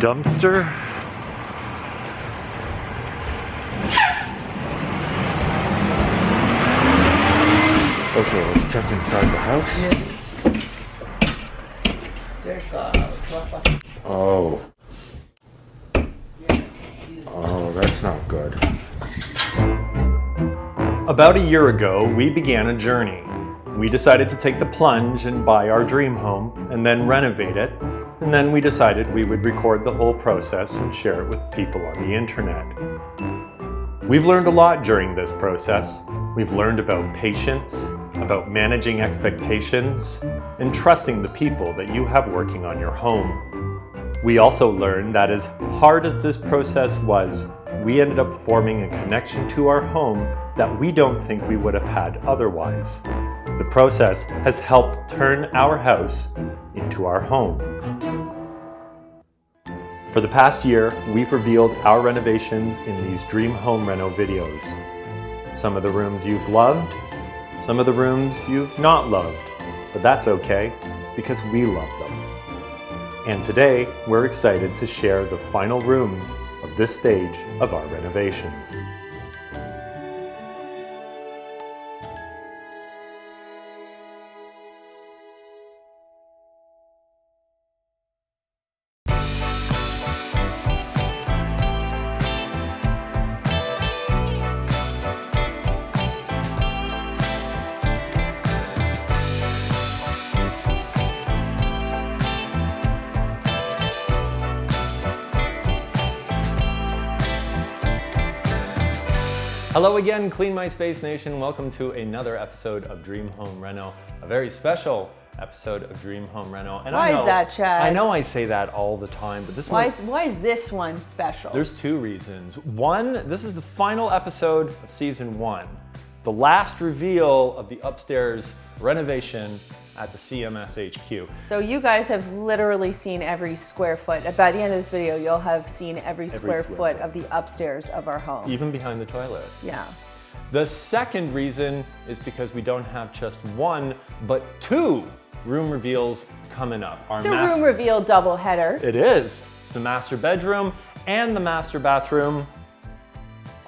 dumpster. Okay, let's check inside the house. Oh. Oh, that's not good. About a year ago, we began a journey. We decided to take the plunge and buy our dream home and then renovate it. And then we decided we would record the whole process and share it with people on the internet. We've learned a lot during this process. We've learned about patience, about managing expectations, and trusting the people that you have working on your home. We also learned that as hard as this process was, we ended up forming a connection to our home that we don't think we would have had otherwise. The process has helped turn our house into our home. For the past year, we've revealed our renovations in these Dream Home Reno videos. Some of the rooms you've loved, some of the rooms you've not loved, but that's okay because we love them. And today, we're excited to share the final rooms of this stage of our renovations. Hello again, Clean My Space Nation. Welcome to another episode of Dream Home Reno, a very special episode of Dream Home Reno. And why is that, Chad? I know I say that all the time, but why is this one special? There's two reasons. One, this is the final episode of season 1, the last reveal of the upstairs renovation at the CMS HQ. So you guys have literally seen every square foot. By the end of this video, you'll have seen every square foot of the upstairs of our home. Even behind the toilet. Yeah. The second reason is because we don't have just one, but 2 room reveals coming up. It's a room reveal double header. It is. It's the master bedroom and the master bathroom,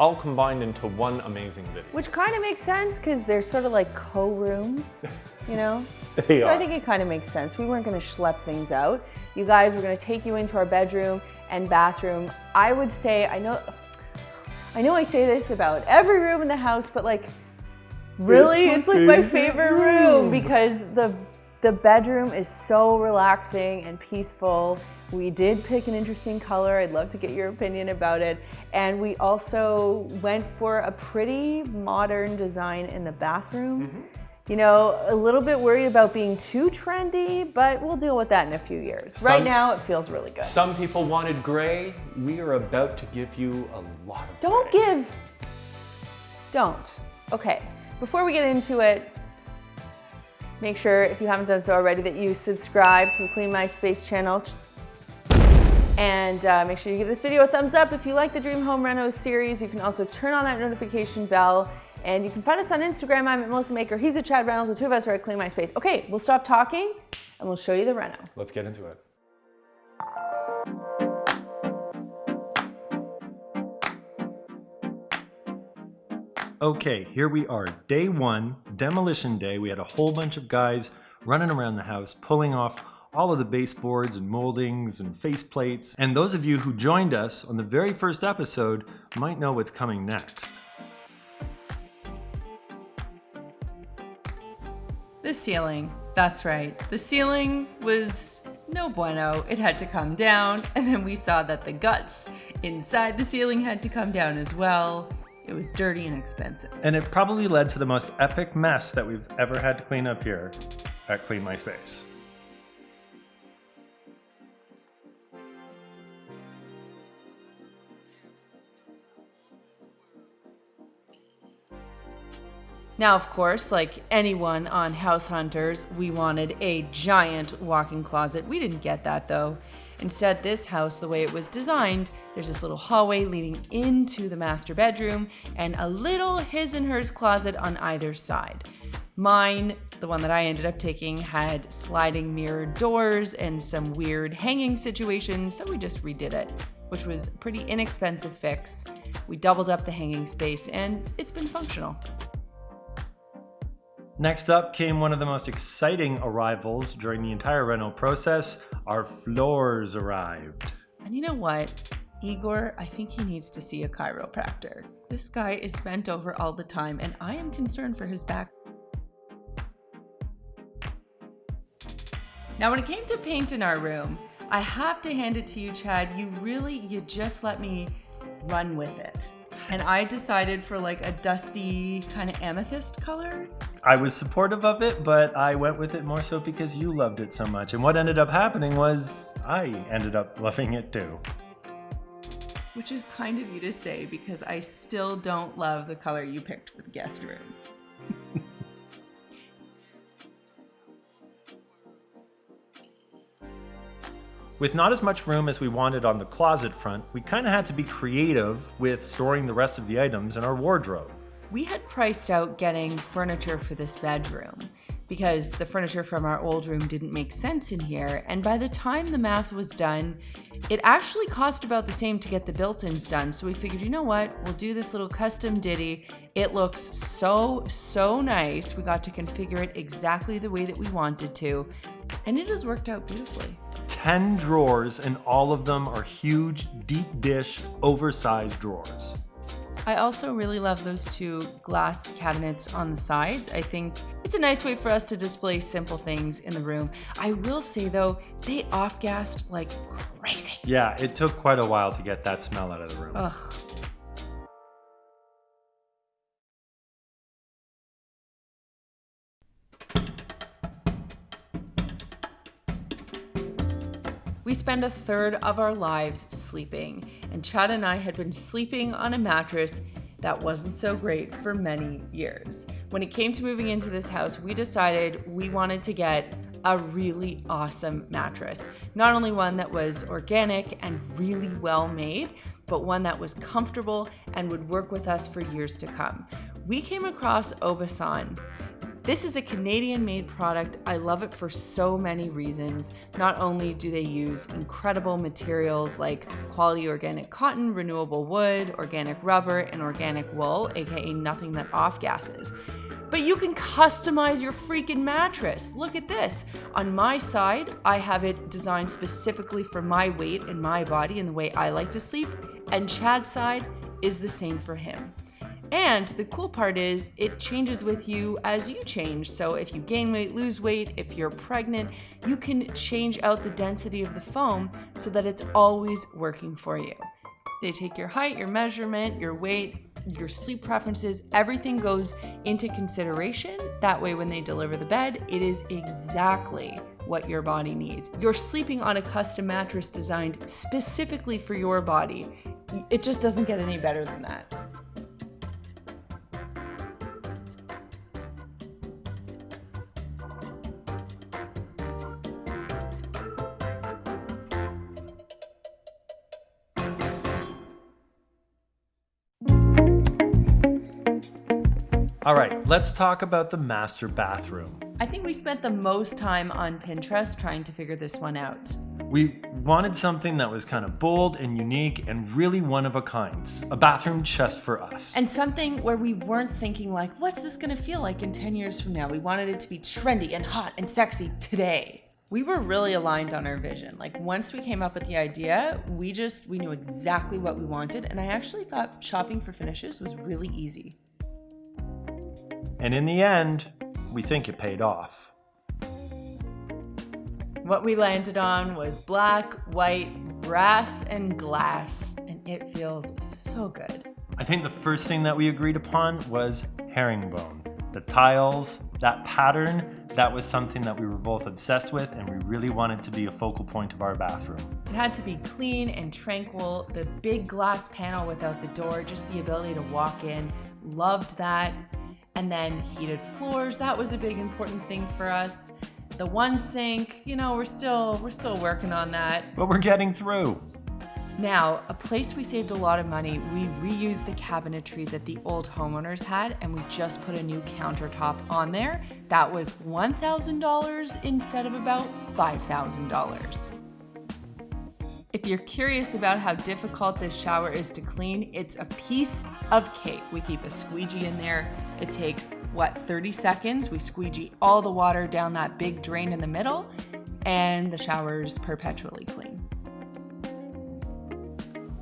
all combined into one amazing video. Which kind of makes sense because they're sort of like co-rooms, you know? They are. I think it kind of makes sense. We weren't going to schlep things out. You guys were going to take you into our bedroom and bathroom. I would say, I know I say this about every room in the house, but like, really, it's like my favorite room because the bedroom is so relaxing and peaceful. We did pick an interesting color. I'd love to get your opinion about it. And we also went for a pretty modern design in the bathroom. Mm-hmm. You know, a little bit worried about being too trendy, but we'll deal with that in a few years. Right now, it feels really good. Some people wanted gray. We are about to give you a lot of gray. Don't. Okay, before we get into it, make sure, if you haven't done so already, that you subscribe to the Clean My Space channel. And make sure you give this video a thumbs up. If you like the Dream Home Reno series, you can also turn on that notification bell. And you can find us on Instagram. I'm at Melissa Maker. He's at Chad Reynolds. The two of us are at Clean My Space. Okay, we'll stop talking and we'll show you the Reno. Let's get into it. Okay, here we are, day 1, demolition day. We had a whole bunch of guys running around the house, pulling off all of the baseboards and moldings and faceplates. And those of you who joined us on the very first episode might know what's coming next. The ceiling, that's right. The ceiling was no bueno. It had to come down, and then we saw that the guts inside the ceiling had to come down as well. It was dirty and expensive. And it probably led to the most epic mess that we've ever had to clean up here at Clean My Space. Now, of course, like anyone on House Hunters, we wanted a giant walk-in closet. We didn't get that though. Instead, this house, the way it was designed, there's this little hallway leading into the master bedroom and a little his and hers closet on either side. Mine, the one that I ended up taking, had sliding mirrored doors and some weird hanging situations, so we just redid it, which was a pretty inexpensive fix. We doubled up the hanging space and it's been functional. Next up came one of the most exciting arrivals during the entire reno process. Our floors arrived. And you know what? Igor, I think he needs to see a chiropractor. This guy is bent over all the time and I am concerned for his back. Now, when it came to paint in our room, I have to hand it to you, Chad. You just let me run with it. And I decided for like a dusty kind of amethyst color. I was supportive of it, but I went with it more so because you loved it so much. And what ended up happening was I ended up loving it too. Which is kind of you to say because I still don't love the color you picked for the guest room. With not as much room as we wanted on the closet front, we kind of had to be creative with storing the rest of the items in our wardrobe. We had priced out getting furniture for this bedroom because the furniture from our old room didn't make sense in here, and by the time the math was done, it actually cost about the same to get the built-ins done, so we figured, you know what, we'll do this little custom ditty. It looks so nice. We got to configure it exactly the way that we wanted to, and it has worked out beautifully. 10 drawers, and all of them are huge, deep dish, oversized drawers. I also really love those two glass cabinets on the sides. I think it's a nice way for us to display simple things in the room. I will say though, they off-gassed like crazy. Yeah, it took quite a while to get that smell out of the room. Ugh. We spend a third of our lives sleeping, and Chad and I had been sleeping on a mattress that wasn't so great for many years. When it came to moving into this house, we decided we wanted to get a really awesome mattress. Not only one that was organic and really well made, but one that was comfortable and would work with us for years to come. We came across Obasan. This is a Canadian-made product. I love it for so many reasons. Not only do they use incredible materials like quality organic cotton, renewable wood, organic rubber, and organic wool, aka nothing that off-gasses, but you can customize your freaking mattress. Look at this. On my side, I have it designed specifically for my weight and my body and the way I like to sleep, and Chad's side is the same for him. And the cool part is it changes with you as you change. So if you gain weight, lose weight, if you're pregnant, you can change out the density of the foam so that it's always working for you. They take your height, your measurement, your weight, your sleep preferences, everything goes into consideration. That way when they deliver the bed, it is exactly what your body needs. You're sleeping on a custom mattress designed specifically for your body. It just doesn't get any better than that. All right, let's talk about the master bathroom. I think we spent the most time on Pinterest trying to figure this one out. We wanted something that was kind of bold and unique and really one of a kind. A bathroom just for us. And something where we weren't thinking like, what's this gonna feel like in 10 years from now? We wanted it to be trendy and hot and sexy today. We were really aligned on our vision. Like once we came up with the idea, we knew exactly what we wanted. And I actually thought shopping for finishes was really easy. And in the end, we think it paid off. What we landed on was black, white, brass, and glass, and it feels so good. I think the first thing that we agreed upon was herringbone. The tiles, that pattern, that was something that we were both obsessed with and we really wanted to be a focal point of our bathroom. It had to be clean and tranquil, the big glass panel without the door, just the ability to walk in, loved that. And then heated floors, that was a big important thing for us. The one sink, we're still working on that. But we're getting through. Now, a place we saved a lot of money, we reused the cabinetry that the old homeowners had, and we just put a new countertop on there. That was $1,000 instead of about $5,000. If you're curious about how difficult this shower is to clean, it's a piece of cake. We keep a squeegee in there. It takes, 30 seconds? We squeegee all the water down that big drain in the middle, and the shower's perpetually clean.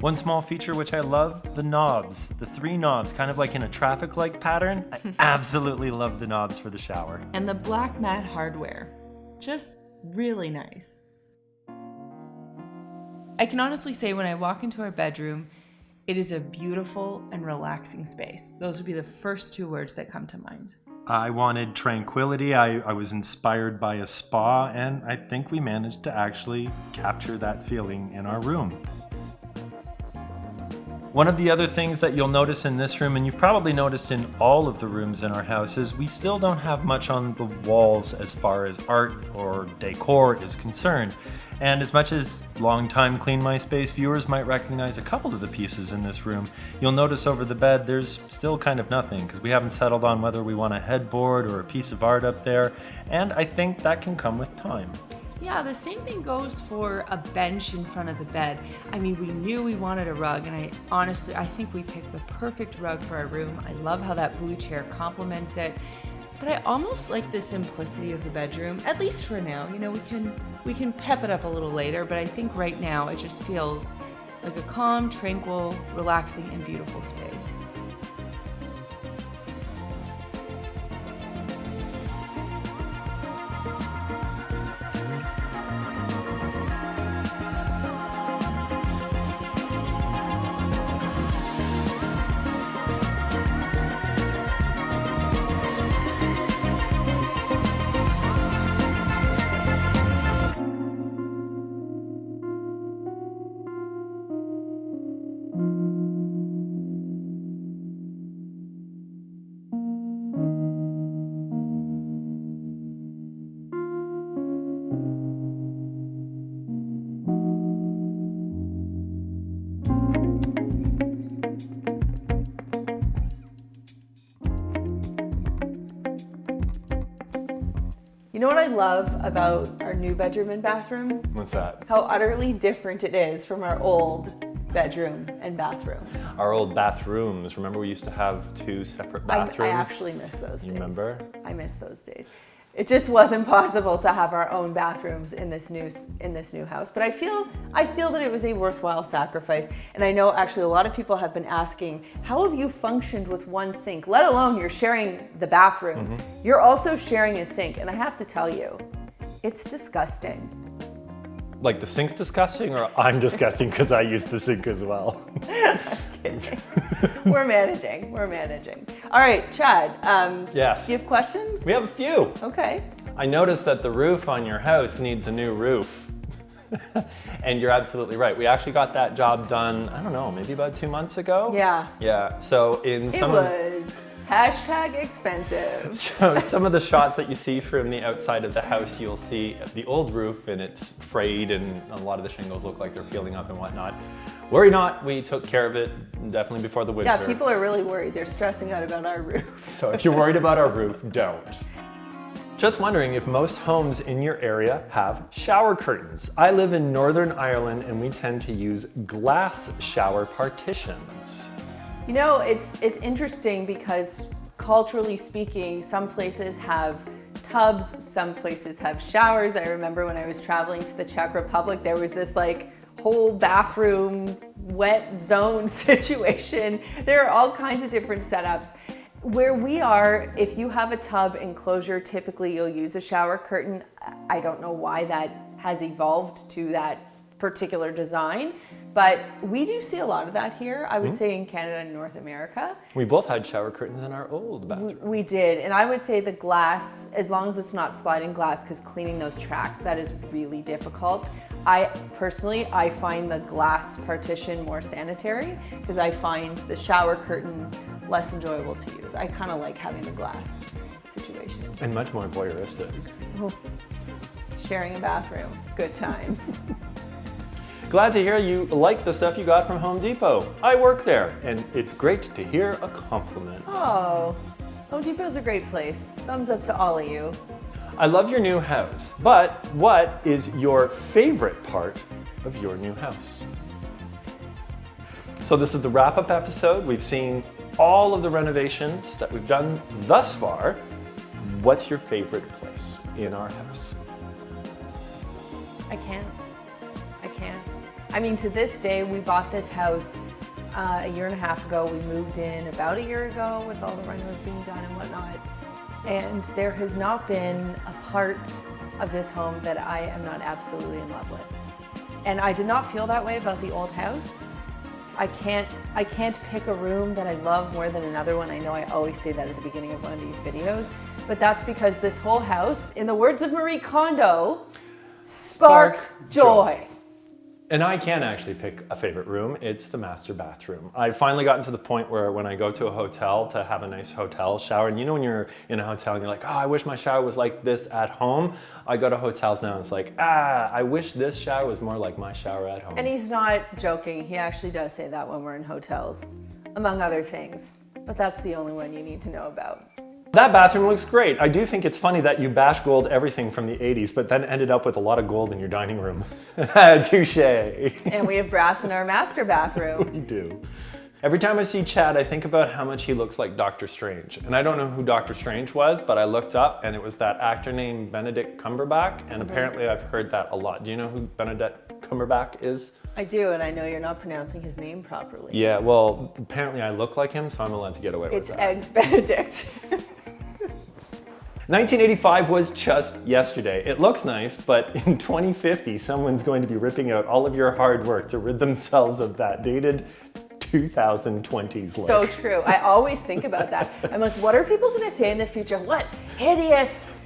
One small feature which I love, the knobs. The 3 knobs, kind of like in a traffic light pattern. I absolutely love the knobs for the shower. And the black matte hardware. Just really nice. I can honestly say when I walk into our bedroom, it is a beautiful and relaxing space. Those would be the first 2 words that come to mind. I wanted tranquility. I was inspired by a spa, and I think we managed to actually capture that feeling in our room. One of the other things that you'll notice in this room, and you've probably noticed in all of the rooms in our house, is we still don't have much on the walls as far as art or decor is concerned. And as much as longtime Clean My Space viewers might recognize a couple of the pieces in this room, you'll notice over the bed there's still kind of nothing, because we haven't settled on whether we want a headboard or a piece of art up there, and I think that can come with time. Yeah, the same thing goes for a bench in front of the bed. I mean, we knew we wanted a rug, and I think we picked the perfect rug for our room. I love how that blue chair complements it. But I almost like the simplicity of the bedroom, at least for now. You know, we can pep it up a little later, but I think right now it just feels like a calm, tranquil, relaxing, and beautiful space. You know what I love about our new bedroom and bathroom? What's that? How utterly different it is from our old bedroom and bathroom. Our old bathrooms. Remember we used to have 2 separate bathrooms? I actually miss those days. You remember? I miss those days. It just wasn't possible to have our own bathrooms in this new house. But I feel that it was a worthwhile sacrifice. And I know actually a lot of people have been asking, how have you functioned with one sink? Let alone you're sharing the bathroom. Mm-hmm. You're also sharing a sink. And I have to tell you, it's disgusting. Like the sink's disgusting, or I'm disgusting because I use the sink as well? We're managing. All right, Chad. Yes. Do you have questions? We have a few. Okay. I noticed that the roof on your house needs a new roof. And you're absolutely right. We actually got that job done, I don't know, maybe about 2 months ago? Yeah. Yeah, so in some #expensive. So some of the shots that you see from the outside of the house, you'll see the old roof and it's frayed and a lot of the shingles look like they're peeling up and whatnot. Worry not, we took care of it definitely before the winter. Yeah, people are really worried. They're stressing out about our roof. So if you're worried about our roof, don't. Just wondering if most homes in your area have shower curtains. I live in Northern Ireland and we tend to use glass shower partitions. You know, it's interesting because culturally speaking, some places have tubs, some places have showers. I remember when I was traveling to the Czech Republic, there was this like whole bathroom wet zone situation. There are all kinds of different setups. Where we are, if you have a tub enclosure, typically you'll use a shower curtain. I don't know why that has evolved to that particular design, but we do see a lot of that here, I would say in Canada and North America. We both had shower curtains in our old bathroom. We did, and I would say the glass, as long as it's not sliding glass, because cleaning those tracks, that is really difficult. I find the glass partition more sanitary because I find the shower curtain less enjoyable to use. I kind of like having the glass situation. And much more voyeuristic. Oh, sharing a bathroom, good times. Glad to hear you like the stuff you got from Home Depot. I work there, and it's great to hear a compliment. Oh, Home Depot's a great place. Thumbs up to all of you. I love your new house, but what is your favorite part of your new house? So this is the wrap-up episode. We've seen all of the renovations that we've done thus far. What's your favorite place in our house? I can't. I mean, to this day, we bought this house a year and a half ago. We moved in about a year ago with all the renos being done and whatnot. And there has not been a part of this home that I am not absolutely in love with. And I did not feel that way about the old house. I can't pick a room that I love more than another one. I know I always say that at the beginning of one of these videos, but that's because this whole house, in the words of Marie Kondo, sparks joy. And I can actually pick a favorite room. It's the master bathroom. I've finally gotten to the point where when I go to a hotel to have a nice hotel shower, and you know when you're in a hotel and you're like, oh, I wish my shower was like this at home. I go to hotels now and it's like, I wish this shower was more like my shower at home. And he's not joking. He actually does say that when we're in hotels, among other things. But that's the only one you need to know about. That bathroom looks great. I do think it's funny that you bash gold everything from the 80s, but then ended up with a lot of gold in your dining room. Touche. And we have brass in our master bathroom. We do. Every time I see Chad, I think about how much he looks like Doctor Strange. And I don't know who Doctor Strange was, but I looked up and it was that actor named Benedict Cumberbatch, and apparently I've heard that a lot. Do you know who Benedict Cumberbatch is? I do, and I know you're not pronouncing his name properly. Yeah, well, apparently I look like him, so I'm allowed to get away with that. It's Eggs Benedict. 1985 was just yesterday. It looks nice, but in 2050, someone's going to be ripping out all of your hard work to rid themselves of that dated 2020s look. So true. I always think about that. I'm like, what are people going to say in the future? What hideous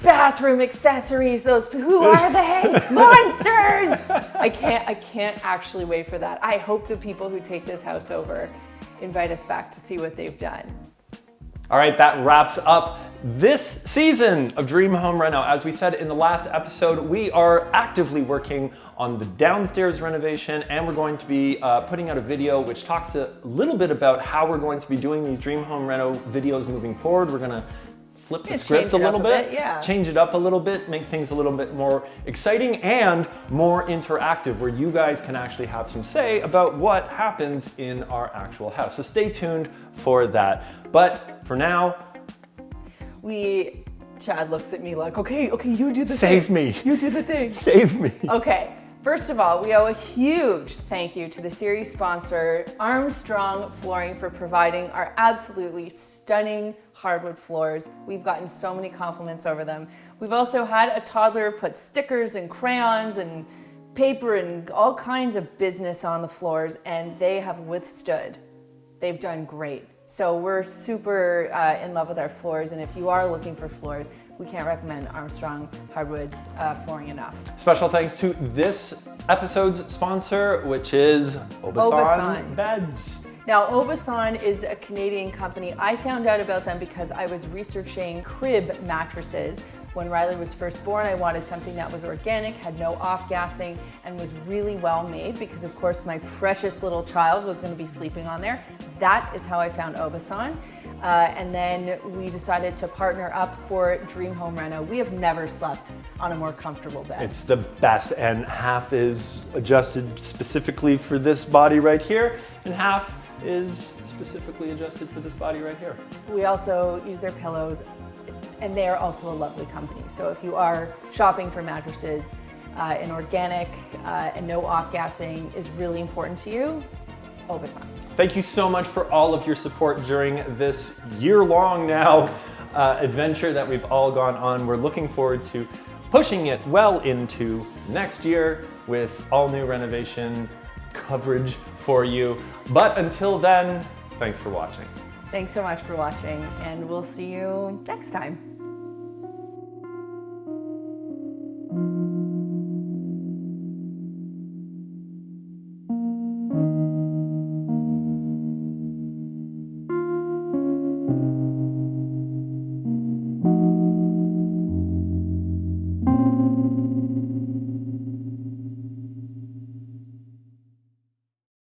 bathroom accessories, who are they? Monsters! I can't actually wait for that. I hope the people who take this house over invite us back to see what they've done. All right, that wraps up this season of Dream Home Reno. As we said in the last episode, we are actively working on the downstairs renovation, and we're going to be putting out a video which talks a little bit about how we're going to be doing these Dream Home Reno videos moving forward. We're gonna flip the script a little bit, change it up a little bit, make things a little bit more exciting and more interactive, where you guys can actually have some say about what happens in our actual house. So stay tuned for that. But for now, Chad looks at me like, okay, you do the thing. Save me. You do the thing. Save me. Okay. First of all, we owe a huge thank you to the series sponsor, Armstrong Flooring, for providing our absolutely stunning hardwood floors. We've gotten so many compliments over them. We've also had a toddler put stickers and crayons and paper and all kinds of business on the floors, and they have withstood. They've done great. So we're super in love with our floors, and if you are looking for floors, we can't recommend Armstrong Hardwood flooring enough. Special thanks to this episode's sponsor, which is Obasan Beds. Now, Obasan is a Canadian company. I found out about them because I was researching crib mattresses. When Riley was first born, I wanted something that was organic, had no off-gassing, and was really well made because, of course, my precious little child was going to be sleeping on there. That is how I found Obasan. And then we decided to partner up for Dream Home Reno. We have never slept on a more comfortable bed. It's the best, and half is adjusted specifically for this body right here, and half is specifically adjusted for this body right here. We also use their pillows, and they are also a lovely company. So if you are shopping for mattresses, and organic and no off-gassing is really important to you, Obasan. Thank you so much for all of your support during this year-long now adventure that we've all gone on. We're looking forward to pushing it well into next year with all new renovation coverage for you. But until then, thanks for watching. Thanks so much for watching, and we'll see you next time.